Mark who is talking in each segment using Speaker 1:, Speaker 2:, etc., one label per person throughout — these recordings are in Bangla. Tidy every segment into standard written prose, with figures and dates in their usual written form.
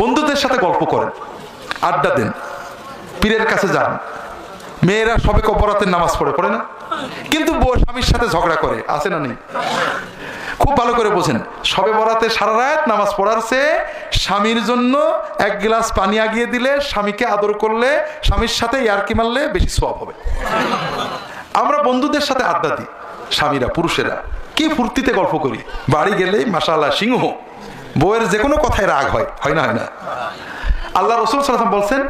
Speaker 1: বন্ধুদের সাথে গল্প করেন, আড্ডা দেন, পীরের কাছে যান। মেয়েরা সবে বরাতের নামাজ পড়ে না, কিন্তু স্বামীর সাথে ঝগড়া করে, আছে না নেই? খুব ভালো করে বোঝেন, সবে বরাতে সারা রাত নামাজ পড়ার চেয়ে স্বামীর জন্য এক গ্লাস পানি আগিয়ে দিলে, স্বামীকে আদর করলে, স্বামীর সাথে ইয়ার্কি মারলে বেশি সওয়াব হবে। আমরা বন্ধুদের সাথে আড্ডা দিই, স্বামীরা পুরুষেরা কি ফুর্তিতে গল্প করি, বাড়ি গেলেই মাশাআল্লাহ সিংহ, বউয়ের যে কোনো কথায় রাগ হয় না? আল্লাহ রাসূল সাল্লাল্লাহু আলাইহি ওয়াসাল্লাম বলছেন,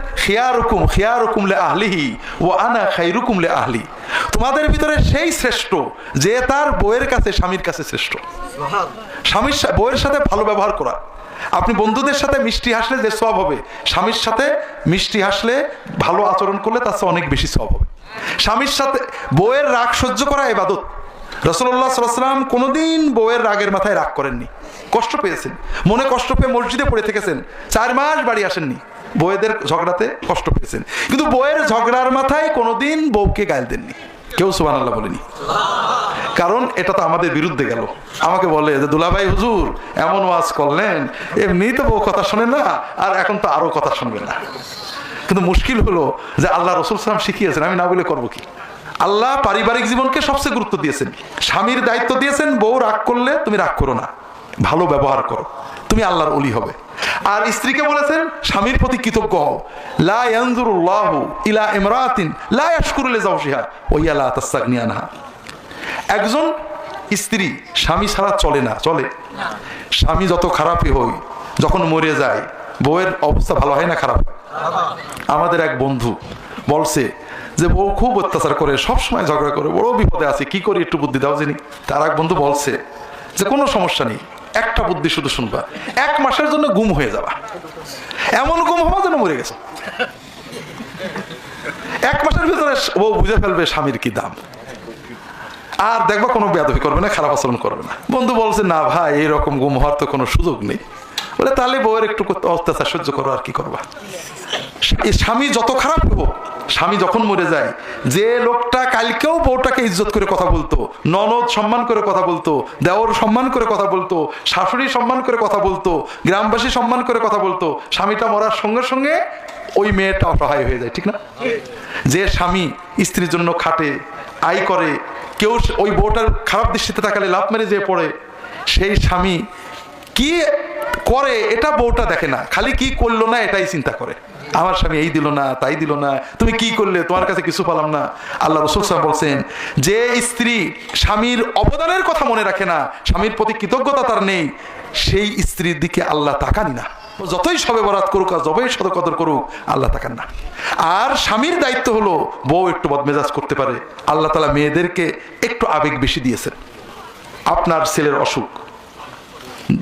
Speaker 1: খিয়ারুকুম লি আহলিহি ওয়া আনা খায়রুকুম লি আহলি। তোমাদের ভিতরে সেই শ্রেষ্ঠ যে তার বউয়ের কাছে, স্বামীর কাছে শ্রেষ্ঠ। স্বামীর বউয়ের সাথে ভালো ব্যবহার করা। আপনি বন্ধুদের সাথে মিষ্টি হাসলে যে সওয়াব হবে, স্বামীর সাথে মিষ্টি হাসলে, ভালো আচরণ করলে তার চেয়ে অনেক বেশি সওয়াব হবে। স্বামীর সাথে বউয়ের রাগ সহ্য করা ইবাদত। রাসূলুল্লাহ সাল্লাল্লাহু আলাইহি ওয়াসাল্লাম কোনোদিন বউয়ের রাগের মাথায় রাগ করেননি। কষ্ট পেয়েছেন, মনে কষ্ট পেয়ে মসজিদে পড়ে থেকেছেন, 4 মাস বাড়ি আসেননি, বউয়েদের ঝগড়াতে কষ্ট পেয়েছেন, কিন্তু বউয়ের ঝগড়ার মাথায় কোনোদিন বউকে গাল দেননি। কেউ সুবহানাল্লাহ বলেনি, কারণ এটা তো আমাদের বিরুদ্ধে গেল। আমাকে বলে যে দুলাভাই হুজুর এমন ওয়াজ করলেন, এমনি তো বউ কথা শোনে না, আর এখন তো আরো কথা শুনবে না। কিন্তু মুশকিল হলো যে আল্লাহ রাসূল সাল্লাল্লাহু আলাইহি ওয়াসাল্লাম শিখিয়েছেন, আমি না বলে করবো কি? আল্লাহ পারিবারিক জীবনকে সবচেয়ে গুরুত্ব দিয়েছেন, স্বামীর দায়িত্ব দিয়েছেন, বউ রাগ করলে তুমি রাগ করো না, ভালো ব্যবহার করো, তুমি আল্লাহর ওলি হবে। আর স্ত্রীকে বলেছেন স্বামীর প্রতি কৃতজ্ঞ হও। লা ইয়ানজুরুল্লাহু ইলা ইমরাতিন লা ইয়াশকুরু লিজাওজিহা ওয়া হিয়া লা তাস্তাগনি আনহা। একজন স্ত্রী স্বামী ছাড়া চলে না, চলে। স্বামী যত খারাপই হই, যখন মরে যায় বউয়ের অবস্থা ভালো হয় না, খারাপ। আমাদের এক বন্ধু বলছে যে বউ খুব অত্যাচার করে, সবসময় ঝগড়া করে, বড় বিপদে আছে, কি করি একটু বুদ্ধি দাও যিনি। তার এক বন্ধু বলছে যে কোনো সমস্যা নেই, একটা বুদ্ধি শুধু শুনবা, 1 মাসের জন্য গুম হয়ে যাবা, এমন গুম হওয়া যেন মরে গেছে। 1 মাসের ভিতরে ও বুঝে ফেলবে স্বামীর কি দাম, আর দেখবা কোনো বেয়াদবি করবে না, খারাপ আচরণ করবে না। বন্ধু বলছে না ভাই, এইরকম গুম হওয়ার তো কোনো সুযোগ নেই। বলে তাহলে বউয়ের একটু অত্যাচার সহ্য করো, আর কি করবা। স্বামী যত খারাপ হোক, স্বামী যখন মরে যায়, যে লোকটা কালকেও বউটাকে ইজ্জত করে কথা বলতো, ননদ সম্মান করে কথা বলতো, দেওর সম্মান করে কথা বলতো, শাশুড়ি সম্মান করে কথা বলতো, গ্রামবাসী সম্মান করে কথা বলতো, স্বামীটা মরার সঙ্গে সঙ্গে ওই মেয়েটা অসহায় হয়ে যায়, ঠিক না? যে স্বামী স্ত্রীর জন্য খাটে, আয় করে, কেউ ওই বউটার খারাপ দৃষ্টিতে তাকালে লাফ মেরে যেয়ে পড়ে, সেই স্বামী কি করে এটা বউটা দেখে না, খালি কি করলো না এটাই চিন্তা করে। আমার স্বামী এই দিল না, তাই দিল না, তুমি কি করলে, তোমার কাছে কিছু পেলাম না। আল্লাহ রাসূল সাল্লাল্লাহু আলাইহি ওয়াসাল্লাম বলছেন, যে স্ত্রী স্বামীর অবদানের কথা মনে রাখে না, স্বামীর প্রতি কৃতজ্ঞতা তার নেই, সেই স্ত্রীর দিকে আল্লাহ তাকানি না। যতই সবে বরাত করুক আর যতই সদকদর করুক, আল্লাহ তাকান না। আর স্বামীর দায়িত্ব হলো, বউ একটু বদমেজাজ করতে পারে, আল্লাহ তাআলা মেয়েদেরকে একটু আবেগ বেশি দিয়েছেন। আপনার ছেলের অসুখ,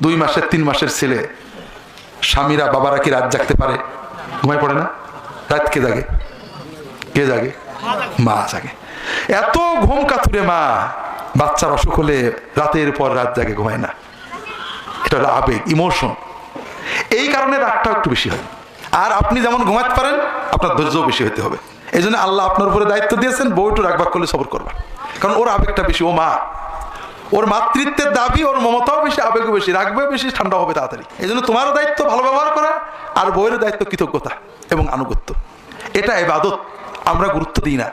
Speaker 1: 2 মাসের 3 মাসের ছেলে, স্বামীরা বাবারা কি রাত জাগতে পারে? ঘুমায় পড়ে না? রাত কে জাগে? কে জাগে? মা জাগে। এত ঘুম কাতুরে মা, বাচ্চার অসুখ হলে রাতের পর রাত জাগে, ঘুমায় না। এটা হলো আবেগ, ইমোশন। এই কারণে রাগটা একটু বেশি হয়। আর আপনি যেমন ঘুমাতে পারেন, আপনার ধৈর্যও বেশি হতে হবে। এই জন্য আল্লাহ আপনার উপরে দায়িত্ব দিয়েছেন, বউ একটু রাগবাগ করলে সবর করবা, কারণ ওর আবেগটা বেশি, ও মা, ওর মাতৃত্বের দাবি, ওর মমতাও বেশি, আবেগও বেশি, রাগবে বেশি, ঠান্ডা হবে তাড়াতাড়ি। এই জন্য তোমারও দায়িত্ব ভালো ব্যবহার করা, আর বউয়ের দায়িত্ব কৃতজ্ঞতা এবং আনুগত্য। এটা ইবাদত, আমরা গুরুত্ব দিই না।